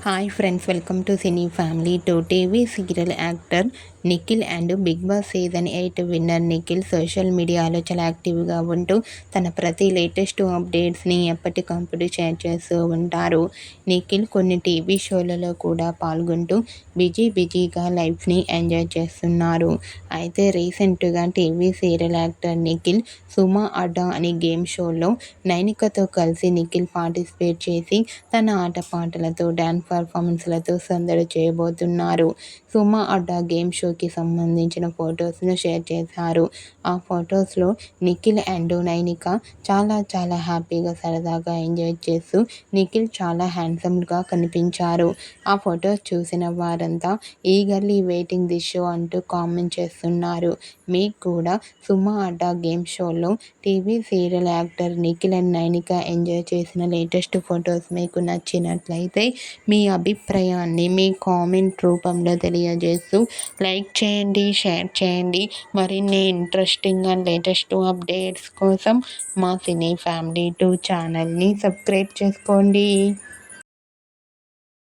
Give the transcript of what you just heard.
Hi friends, welcome to cine family. TV serial actor Nikhil and Bigg Boss season 8 winner Nikhil social మీడియాలో చాలా యాక్టివ్గా ఉంటూ తన ప్రతి లేటెస్ట్ అప్డేట్స్ని ఎప్పటికప్పుడు షేర్ చేస్తూ ఉంటారు. నిఖిల్ కొన్ని టీవీ షోలలో కూడా పాల్గొంటూ బిజీగా లైఫ్ని ఎంజాయ్ చేస్తున్నారు. అయితే రీసెంట్గా టీవీ సీరియల్ యాక్టర్ నిఖిల్ సుమా అడ్డా అనే గేమ్ షోలో నైనికతో కలిసి నిఖిల్ పార్టిసిపేట్ చేసి తన ఆటపాటలతో డ్యాన్స్ పర్ఫార్మెన్స్లతో సందడి చేయబోతున్నారు. సుమా అడ్డా గేమ్ షోకి సంబంధించిన ఫొటోస్ను షేర్ చేశారు. ఆ ఫొటోస్లో నిఖిల్ అండ్ నైనిక చాలా హ్యాపీగా సరదాగా ఎంజాయ్ చేస్తూ నిఖిల్ చాలా హ్యాండ్సమ్గా కనిపించారు. ఆ ఫొటోస్ చూసిన వారంతా ఈగర్లీ వెయిటింగ్ దిస్ షో అంటూ కామెంట్ చేస్తున్నారు. మీకు కూడా సుమా అడ్డా గేమ్ షోలో TV serial actor Nikhil and Nainika enjoy చేసిన లేటెస్ట్ ఫొటోస్ మీకు నచ్చినట్లయితే మీ అభిప్రాయాన్ని మీ కామెంట్ రూపంలో తెలియజేస్తూ లైక్ చేయండి, షేర్ చేయండి. మరిన్ని ఇంట్రెస్టింగ్ అండ్ లేటెస్ట్ అప్డేట్స్ కోసం మా సినీ ఫ్యామిలీ 2 ఛానల్ని సబ్స్క్రైబ్ చేసుకోండి.